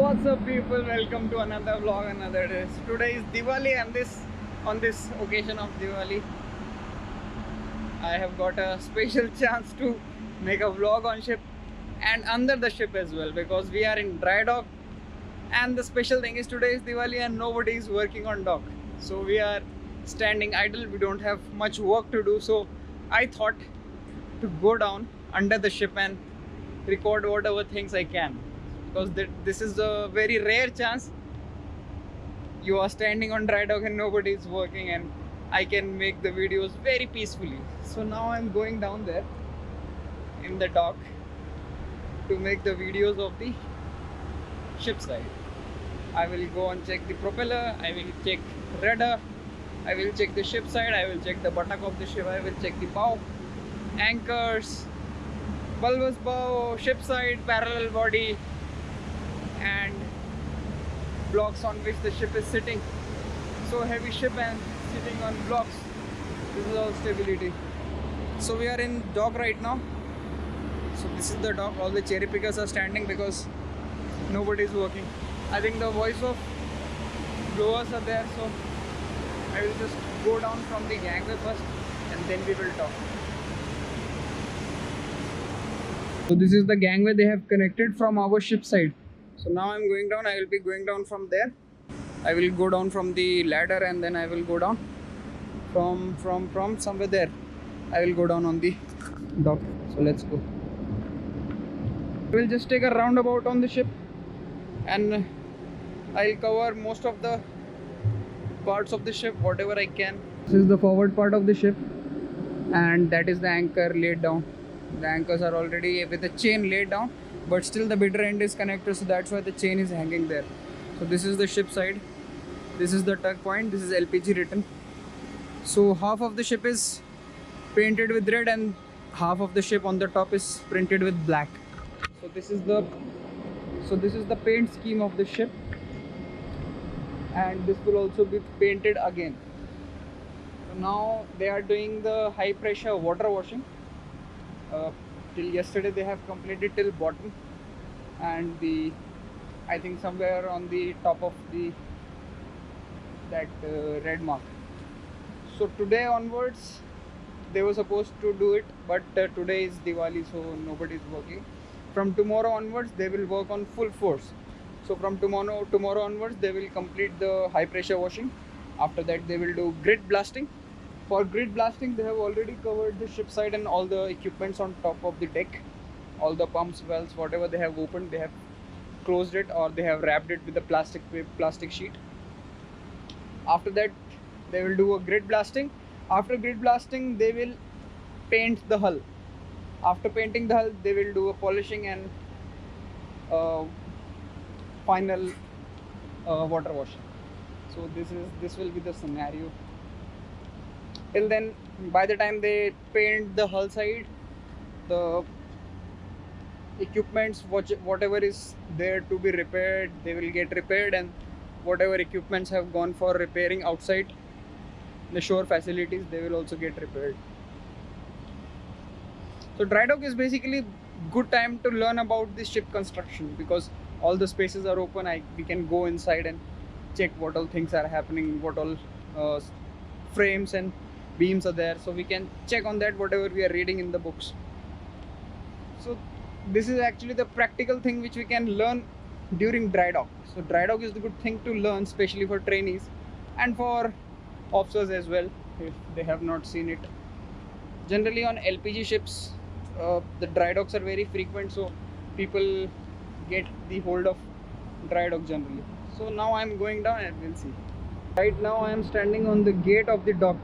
What's up, people? Welcome to another vlog, another day. Today is Diwali, and on this occasion of Diwali, I have got a special chance to make a vlog on ship and under the ship as well, because we are in dry dock. And the special thing is, today is Diwali and nobody is working on dock, so we are standing idle. We don't have much work to do, so I thought to go down under the ship and record whatever things I can, because this is a very rare chance. You are standing on dry dock and nobody is working, and I can make the videos very peacefully. So now I'm going down there in the dock to make the videos of the ship side. I will go and check the propeller, I will check rudder, I will check the ship side, I will check the buttock of the ship, I will check the bow, anchors, bulbous bow, ship side, parallel body, and blocks on which the ship is sitting. So heavy ship and sitting on blocks, this is all stability. So we are in dock right now. So this is the dock. All the cherry pickers are standing because nobody is working. I think the voice of blowers are there, so I will just go down from the gangway first and then we will talk. So this is the gangway they have connected from our ship side. So now I'm going down. I will be going down from there. I will go down from the ladder and then I will go down from somewhere there. I will go down on the dock. So let's go. We'll just take a roundabout on the ship and I'll cover most of the parts of the ship, whatever I can. This is the forward part of the ship, and that is the anchor laid down. The anchors are already with the chain laid down, but still the bitter end is connected, so that's why the chain is hanging there. So this is the ship side, this is the tug point, this is LPG written. So half of the ship is painted with red and half of the ship on the top is printed with black. So this is the paint scheme of the ship, and this will also be painted again. So now they are doing the high pressure water washing. Till yesterday they have completed till bottom, and I think somewhere on the top of that red mark. So today onwards they were supposed to do it, but today is Diwali, so nobody is working. From tomorrow onwards they will work on full force. So from tomorrow onwards they will complete the high pressure washing. After that they will do grid blasting. For grid blasting they have already covered the ship side and all the equipments on top of the deck. All the pumps, wells, whatever they have opened, they have closed it or they have wrapped it with a plastic sheet. After that they will do a grid blasting. After grid blasting they will paint the hull. After painting the hull they will do a polishing and final water washing. So this will be the scenario. Till then, by the time they paint the hull side, the equipments, whatever is there to be repaired, they will get repaired, and whatever equipments have gone for repairing outside the shore facilities, they will also get repaired. So dry dock is basically good time to learn about the ship construction, because all the spaces are open. We can go inside and check what all things are happening, what all frames and beams are there, so we can check on that whatever we are reading in the books. So this is actually the practical thing which we can learn during dry dock. So dry dock is the good thing to learn, especially for trainees and for officers as well, if they have not seen it. Generally on LPG ships the dry docks are very frequent, so people get the hold of dry dock generally. So now I am going down and we'll see. Right now I am standing on the gate of the dock.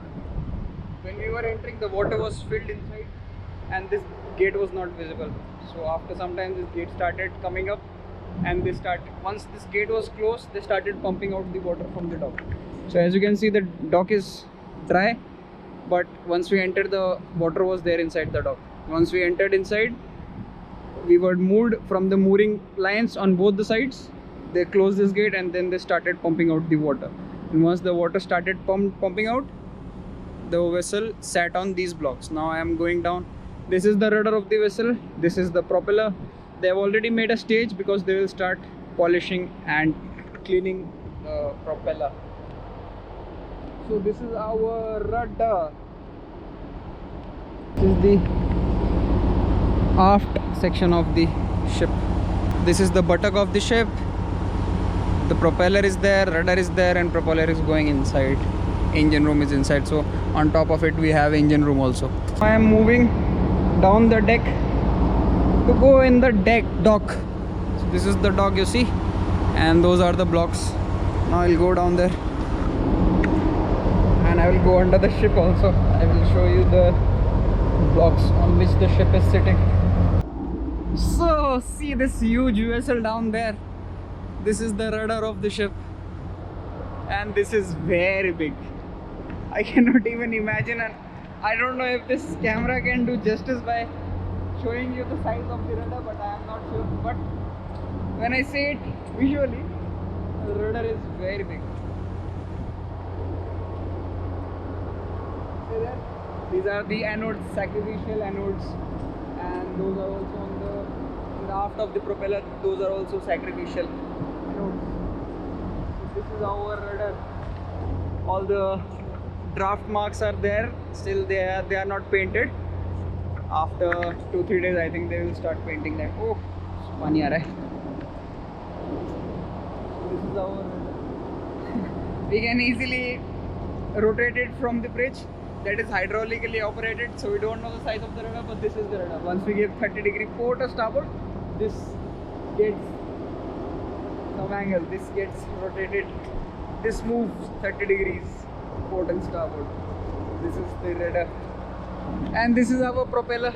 When we were entering, the water was filled inside and this gate was not visible. So after some time this gate started coming up, and once this gate was closed, they started pumping out the water from the dock. So as you can see, the dock is dry, but once we entered, the water was there inside the dock. Once we entered inside, we were moved from the mooring lines on both the sides. They closed this gate and then they started pumping out the water. And once the water started pumping out, the vessel sat on these blocks. Now I am going down. This is the rudder of the vessel. This is the propeller. They have already made a stage because they will start polishing and cleaning the propeller. So this is our rudder. This is the aft section of the ship. This is the buttock of the ship. The propeller is there, rudder is there, and propeller is going inside. Engine room is inside, so on top of it we have engine room also. I am moving down the deck to go in the dock. So this is the dock you see, and those are the blocks. Now I'll go down there and I will go under the ship also. I will show you the blocks on which the ship is sitting. So see this huge vessel down there. This is the rudder of the ship, and this is very big. I cannot even imagine, and I don't know if this camera can do justice by showing you the size of the rudder, but I am not sure. But when I say it visually, the rudder is very big. See that? These are the anodes, sacrificial anodes, and those are also on the aft of the propeller. Those are also sacrificial anodes. So this is our rudder. All the draft marks are there. Still they are not painted. After 2-3 days I think they will start painting that. Oh, funny aa raha hai. This is our rudder. We can easily rotate it from the bridge. That is hydraulically operated, so we don't know the size of the rudder, but this is the rudder. Once we give 30-degree port or starboard, this gets some angle, this gets rotated, this moves 30 degrees port and starboard. This is the rudder, and this is our propeller.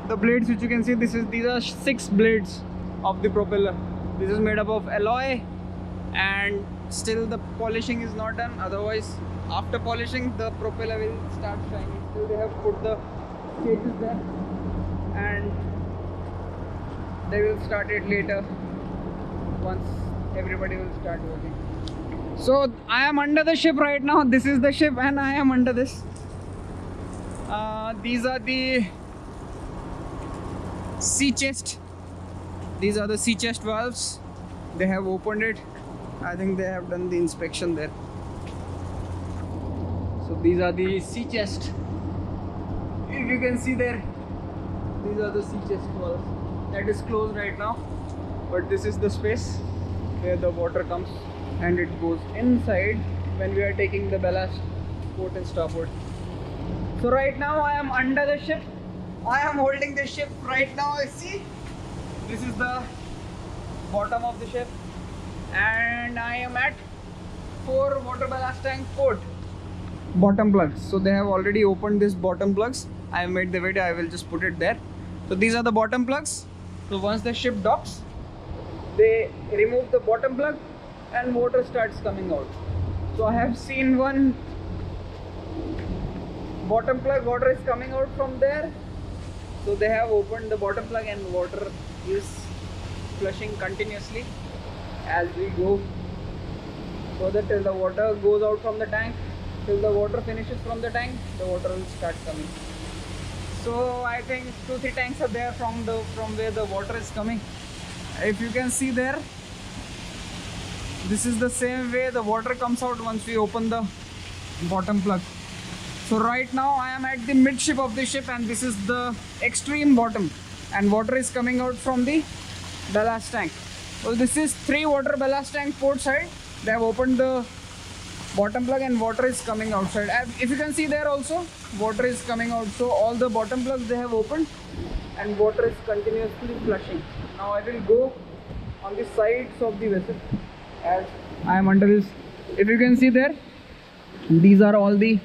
The blades which you can see, these are 6 blades of the propeller. This is made up of alloy, and still the polishing is not done. Otherwise, after polishing, the propeller will start shining. Still they have put the cases there, and they will start it later once everybody will start working. So I am under the ship right now. This is the ship and I am under this. These are the sea chest. These are the sea chest valves. They have opened it. I think they have done the inspection there. So these are the sea chest. If you can see there, these are the sea chest valves. That is closed right now, but this is the space where the water comes and it goes inside when we are taking the ballast port and starboard. So right now I am under the ship. I am holding the ship right now. See, this is the bottom of the ship, and I am at 4 water ballast tank port bottom plugs. So they have already opened this bottom plugs. I have made the video, I will just put it there. So these are the bottom plugs. So once the ship docks, they remove the bottom plug and water starts coming out. So I have seen one bottom plug, water is coming out from there. So they have opened the bottom plug and water is flushing continuously as we go further till the water goes out from the tank. Till the water finishes from the tank, the water will start coming. So I think 2-3 tanks are there from where the water is coming. If you can see there, this is the same way the water comes out once we open the bottom plug. So right now I am at the midship of the ship, and this is the extreme bottom, and water is coming out from the ballast tank. So this is 3 water ballast tank port side. They have opened the bottom plug and water is coming outside. If you can see there also, water is coming out. So all the bottom plugs they have opened and water is continuously flushing. Now I will go on the sides of the vessel as I am under this. If you can see there, these are all the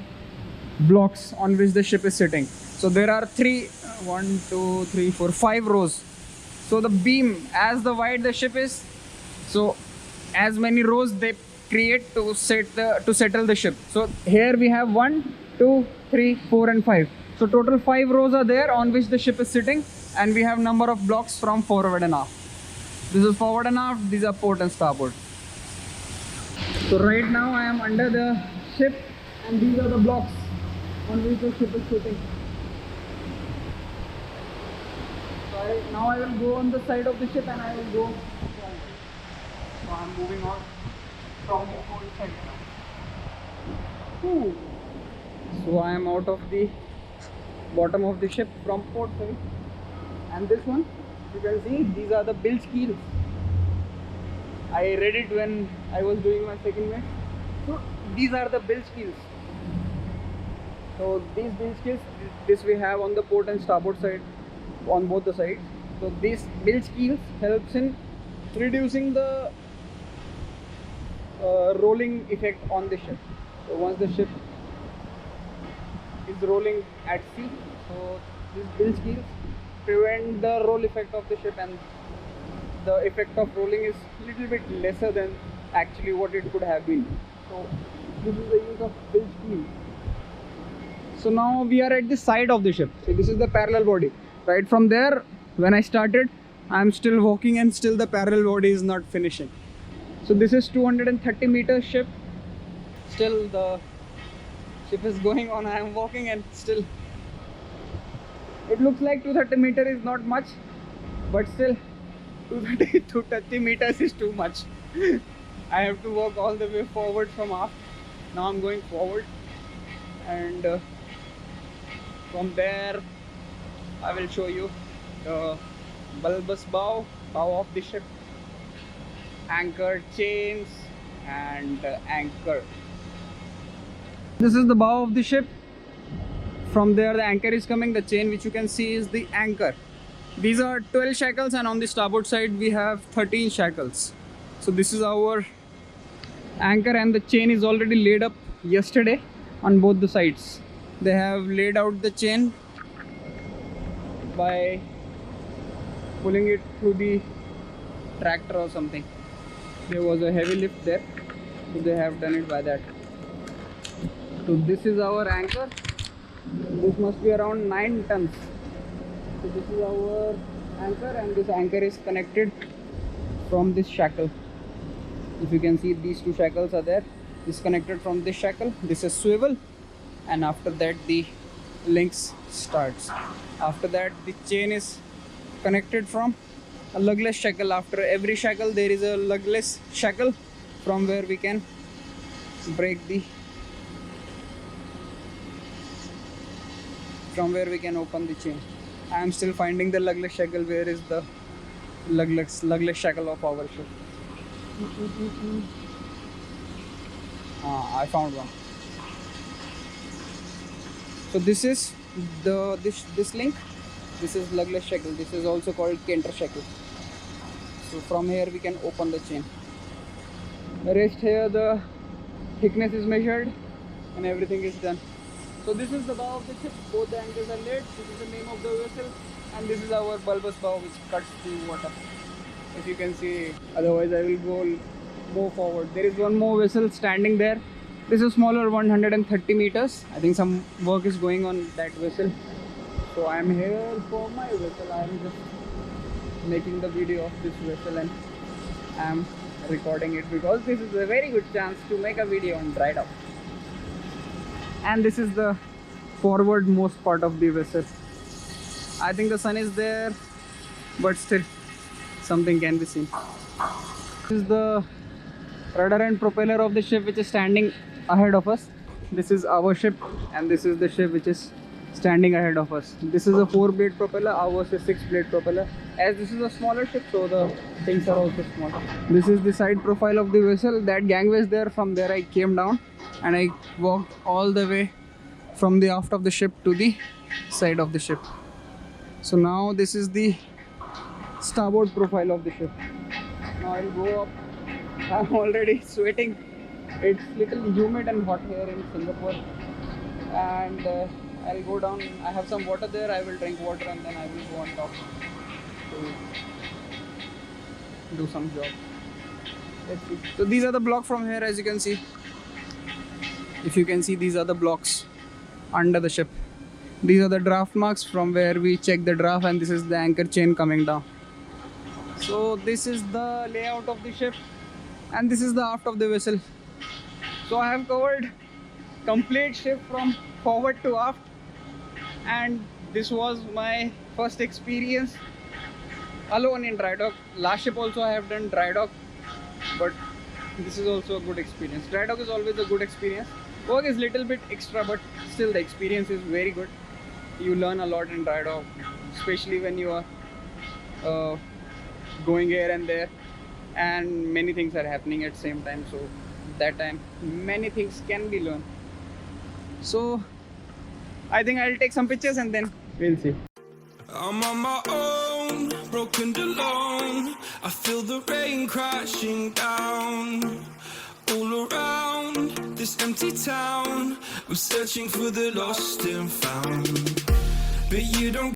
blocks on which the ship is sitting. So there are 5 rows. So the beam, as the wide the ship is, so as many rows they create to settle the ship. So here we have 1, 2, 3, 4 and 5. So total 5 rows are there on which the ship is sitting, and we have number of blocks from forward and aft. This is forward and aft, these are port and starboard. So right now I am under the ship, and these are the blocks on which the ship is sitting. So I Now I will go on the side of the ship and I will go forward. So I'm moving on from the port side now. Ooh. So I am out of the bottom of the ship from port side, and this one, you can see these are the bilge keels. I read it when I was doing my second mate. So these are the bilge keels. So these bilge keels, this we have on the port and starboard side, on both the sides. So these bilge keels helps in reducing the rolling effect on the ship. So once the ship is rolling at sea, so these bilge keels prevent the roll effect of the ship, and the effect of rolling is little bit lesser than actually what it could have been. So this is the use of bilge keel. So now we are at the side of the ship. So this is the parallel body. Right from there, when I started, I am still walking and still the parallel body is not finishing. So this is 230 meter ship. Still the ship is going on. I am walking and still it looks like 230 meter is not much, but still 230 meters is too much. I have to walk all the way forward from aft. Now I'm going forward, and from there I will show you the bulbous bow of the ship, anchor, chains, and anchor. This is the bow of the ship. From there the anchor is coming. The chain which you can see is the anchor. These are 12 shackles, and on the starboard side we have 13 shackles. So this is our anchor, and the chain is already laid up yesterday on both the sides. They have laid out the chain by pulling it through the tractor or something. There was a heavy lift there, so they have done it by that. So this is our anchor. This must be around 9 tons. So this is our anchor, and this anchor is connected from this shackle. If you can see, these two shackles are there. This is connected from this shackle. This is swivel, and after that the links starts. After that the chain is connected from a lugless shackle. After every shackle there is a lugless shackle from where we can break the open the chain. I am still finding the lugless shackle. Where is the lugless shackle of our ship? I found one. So this is this link. This is lugless shackle. This is also called canter shackle. So from here we can open the chain. Rest here the thickness is measured and everything is done. So this is the bow of the ship. Both the anchors are laid. This is the name of the vessel, and this is our bulbous bow which cuts the water. If you can see, otherwise I will go forward. There is one more vessel standing there. This is smaller, 130 meters. I think some work is going on that vessel. So I am here for my vessel. I am just making the video of this vessel, and I am recording it because this is a very good chance to make a video on dry dock. And this is the forwardmost part of the vessel. I think the sun is there, but still something can be seen. This is the rudder and propeller of the ship which is standing ahead of us. This is our ship, and this is the ship which is standing ahead of us. This is a 4-blade propeller, ours is 6-blade propeller. As this is a smaller ship, so the things are also small. This is the side profile of the vessel. That gangway is there. From there I came down and I walked all the way from the aft of the ship to the side of the ship. So now this is the starboard profile of the ship. Now I'll go up. I'm already sweating. It's little humid and hot here in Singapore, and I'll go down. I have some water there. I will drink water and then I will go on top to do some job. Let's see. So these are the blocks from here, as you can see. If you can see, these are the blocks under the ship. These are the draft marks from where we check the draft, and this is the anchor chain coming down. So this is the layout of the ship, and this is the aft of the vessel. So I have covered complete ship from forward to aft, and this was my first experience alone in dry dock. Last ship also I have done dry dock, but this is also a good experience. Dry dock is always a good experience. Work is little bit extra, but still the experience is very good. You learn a lot in dry dock, especially when you are going here and there, and many things are happening at same time. So that time many things can be learned. So I think I'll take some pictures and then we'll see. I'm on my own, broken and alone. I feel the rain crashing down all around this empty town. I'm searching for the lost and found, but you don't